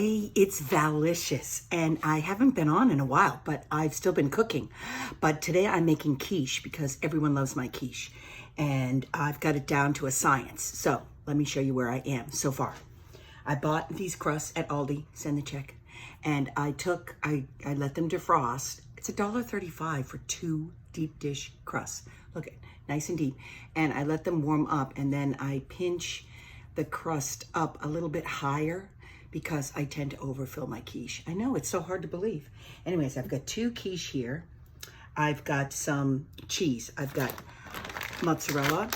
Hey, it's Valicious, and I haven't been on in a while, but I've still been cooking. But today I'm making quiche because everyone loves my quiche, and I've got it down to a science. So let me show you where I am so far. I bought these crusts at Aldi, send the check, and I let them defrost. It's $1.35 for 2 deep dish crusts. Look at nice and deep. And I let them warm up, and then I pinch the crust up a little bit higher because I tend to overfill my quiche. I know, it's so hard to believe. Anyways, I've got 2 quiche here. I've got some cheese. I've got mozzarella.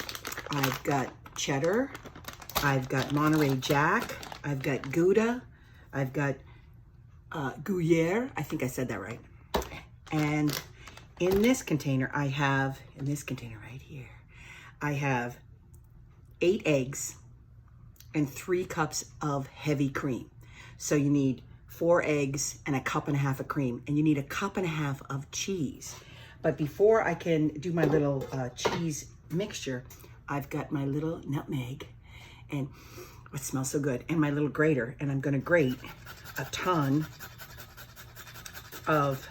I've got cheddar. I've got Monterey Jack. I've got Gouda. I've got Gruyere. I think I said that right. And in this container, right here, I have 8 eggs and 3 cups of heavy cream. So you need 4 eggs and 1.5 cups of cream, and you need 1.5 cups of cheese. But before I can do my little cheese mixture, I've got my little nutmeg, and it smells so good, and my little grater, and I'm gonna grate a ton of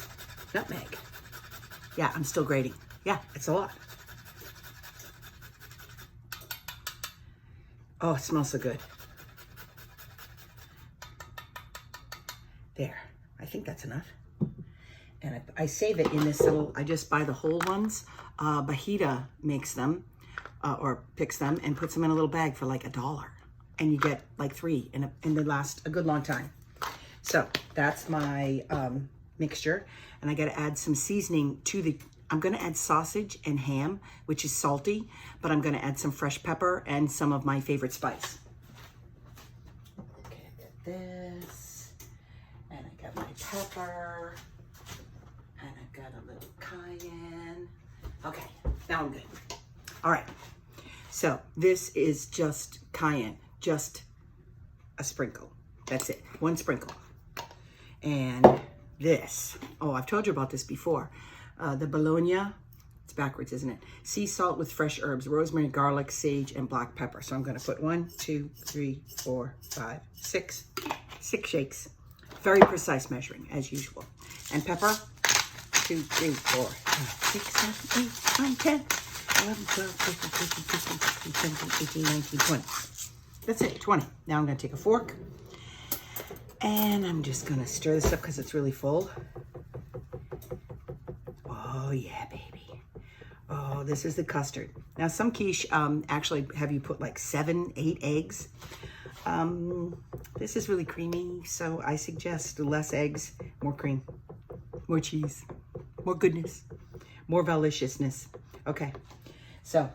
nutmeg. Yeah, I'm still grating. Yeah, it's a lot. Oh, it smells so good. There, I think that's enough. And I save it in this little, I just buy the whole ones. Bajita makes them, or picks them and puts them in a little bag for like $1. And you get like 3 and they last a good long time. So that's my mixture. And I gotta add some seasoning to I'm gonna add sausage and ham, which is salty, but I'm gonna add some fresh pepper and some of my favorite spice. Okay, I got this, and I got my pepper, and I've got a little cayenne. Okay, now I'm good. All right, so this is just cayenne, just a sprinkle. That's it, 1 sprinkle. And this, oh, I've told you about this before. The Bologna, it's backwards, isn't it? Sea salt with fresh herbs, rosemary, garlic, sage, and black pepper. So I'm gonna put 1, 2, 3, 4, 5, 6 shakes. Very precise measuring, as usual. And pepper, 2, 3, 4, 5, 6, 7, 8, 9, 10, 11, 12, 13, 14, 15, 16, 17, 18, 19, 20. That's it, 20. Now I'm gonna take a fork, and I'm just gonna stir this up because it's really full. Oh yeah, baby. Oh, this is the custard. Now some quiche actually have you put like 7, 8 eggs. This is really creamy, so I suggest less eggs, more cream, more cheese, more goodness, more deliciousness. Okay, so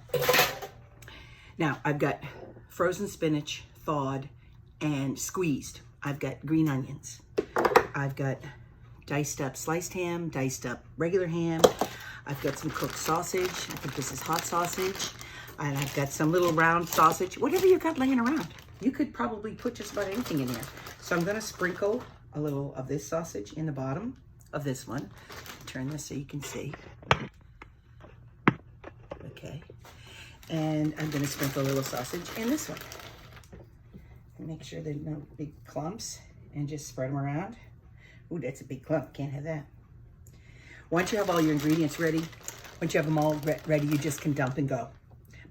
now I've got frozen spinach, thawed and squeezed. I've got green onions. I've got diced up sliced ham, diced up regular ham. I've got some cooked sausage. I think this is hot sausage. And I've got some little round sausage, whatever you got laying around. You could probably put just about anything in here. So I'm gonna sprinkle a little of this sausage in the bottom of this one. Turn this so you can see. Okay. And I'm gonna sprinkle a little sausage in this one. And make sure there's no big clumps and just spread them around. Ooh, that's a big clump, can't have that. Once you have all your ingredients ready, once you have them all ready, you just can dump and go.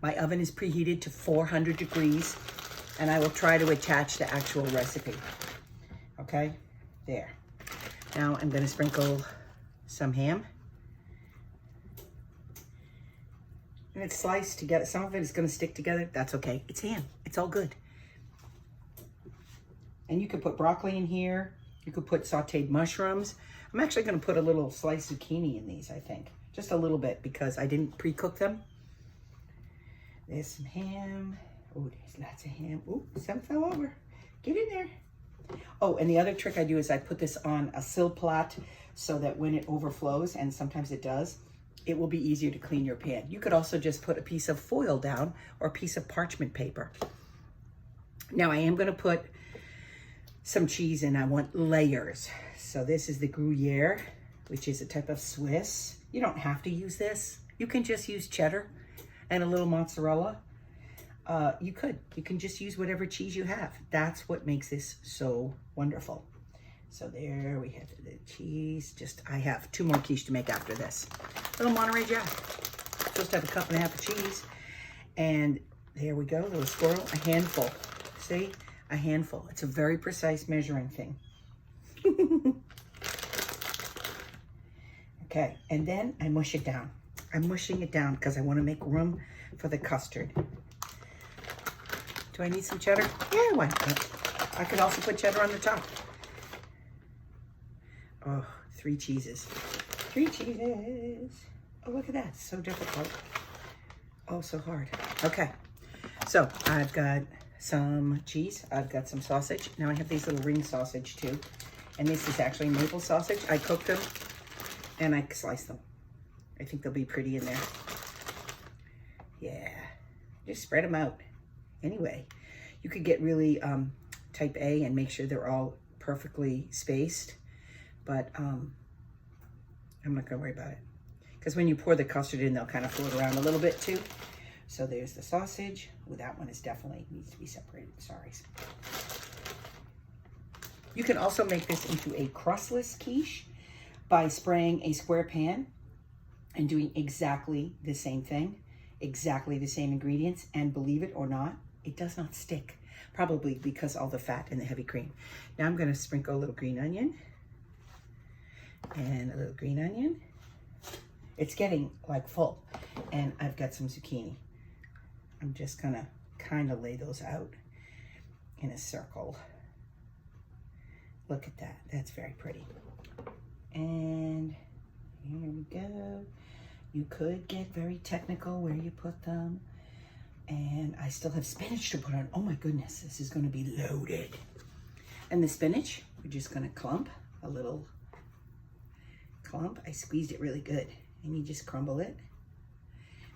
My oven is preheated to 400 degrees, and I will try to attach the actual recipe. Okay, there. Now I'm gonna sprinkle some ham. And it's sliced together. Some of it is gonna stick together. That's okay, it's ham, it's all good. And you could put broccoli in here. You could put sauteed mushrooms. I'm actually gonna put a little sliced zucchini in these, I think. Just a little bit because I didn't pre-cook them. There's some ham. Oh, there's lots of ham. Oh, some fell over. Get in there. Oh, and the other trick I do is I put this on a silplot so that when it overflows, and sometimes it does, it will be easier to clean your pan. You could also just put a piece of foil down or a piece of parchment paper. Now I am gonna put some cheese and I want layers. So this is the Gruyere, which is a type of Swiss. You don't have to use this. You can just use cheddar and a little mozzarella. You can just use whatever cheese you have. That's what makes this so wonderful. So there we have the cheese. I have 2 more quiche to make after this. Little Monterey Jack. Supposed to have a 1.5 cups of cheese. And there we go, little squirrel, a handful. See, a handful. It's a very precise measuring thing. Okay, and then I mush it down. I'm mushing it down because I want to make room for the custard. Do I need some cheddar? Yeah, why not? I could also put cheddar on the top. Oh, 3 cheeses. 3 cheeses. Oh, look at that. It's so difficult. Oh, so hard. Okay. So I've got some cheese. I've got some sausage. Now I have these little ring sausage too. And this is actually maple sausage. I cooked them and I sliced them. I think they'll be pretty in there. Yeah. Just spread them out. Anyway, you could get really type A and make sure they're all perfectly spaced. But I'm not going to worry about it. Because when you pour the custard in, they'll kind of float around a little bit too. So there's the sausage. Well, that one is definitely needs to be separated. Sorry. You can also make this into a crustless quiche by spraying a square pan and doing exactly the same thing, exactly the same ingredients. And believe it or not, it does not stick. Probably because all the fat and the heavy cream. Now I'm going to sprinkle a little green onion and a little green onion. It's getting like full, and I've got some zucchini. I'm just gonna kind of lay those out in a circle. Look at that, that's very pretty. And here we go. You could get very technical where you put them. And I still have spinach to put on. Oh my goodness, this is gonna be loaded. And the spinach, we're just gonna clump a little clump. I squeezed it really good. And you just crumble it.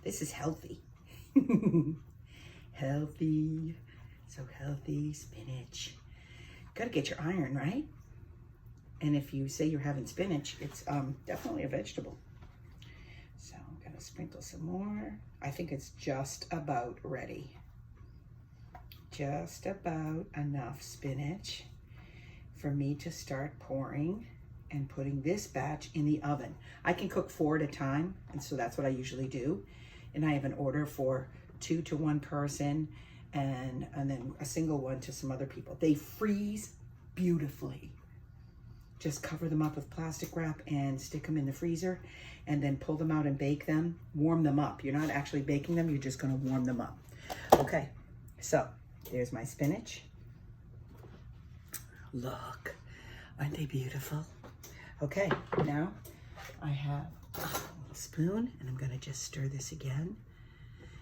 This is healthy. Healthy. So healthy spinach. Gotta get your iron, right? And if you say you're having spinach, it's definitely a vegetable. So I'm gonna sprinkle some more. I think it's just about ready. Just about enough spinach for me to start pouring and putting this batch in the oven. I can cook 4 at a time, and so that's what I usually do. And I have an order for 2 to 1 person, and then a single one to some other people. They freeze beautifully. Just cover them up with plastic wrap and stick them in the freezer, and then pull them out and bake them. Warm them up. You're not actually baking them, you're just gonna warm them up. Okay, so there's my spinach. Look, aren't they beautiful? Okay, now I have a little spoon, and I'm gonna just stir this again.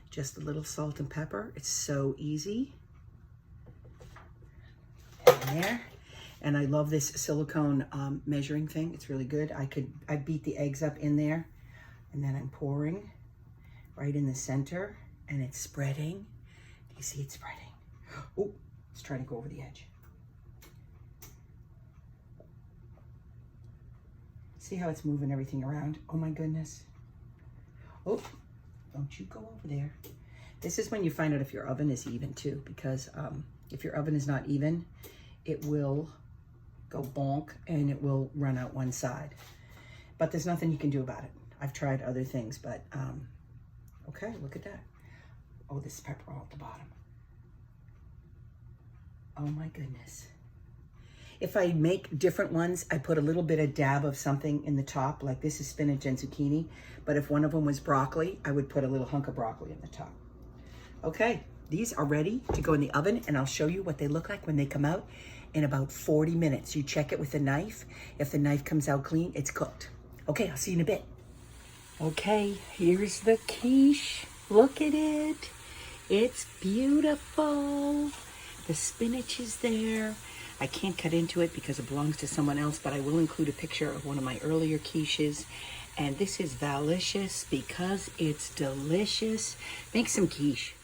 Just a little salt and pepper. It's so easy. And there. And I love this silicone measuring thing. It's really good. I beat the eggs up in there, and then I'm pouring right in the center, and it's spreading. Do you see it spreading? Oh, it's trying to go over the edge. See how it's moving everything around? Oh my goodness. Oh, don't you go over there. This is when you find out if your oven is even too, because if your oven is not even, it will go bonk and it will run out one side. But there's nothing you can do about it. I've tried other things, but okay, look at that. Oh, this pepper all at the bottom. Oh my goodness. If I make different ones, I put a little bit of dab of something in the top, like this is spinach and zucchini. But if one of them was broccoli, I would put a little hunk of broccoli in the top. Okay, these are ready to go in the oven, and I'll show you what they look like when they come out in about 40 minutes. You check it with a knife. If the knife comes out clean, it's cooked. Okay, I'll see you in a bit. Okay, here's the quiche. Look at it. It's beautiful. The spinach is there. I can't cut into it because it belongs to someone else, but I will include a picture of one of my earlier quiches. And this is valicious because it's delicious. Make some quiche.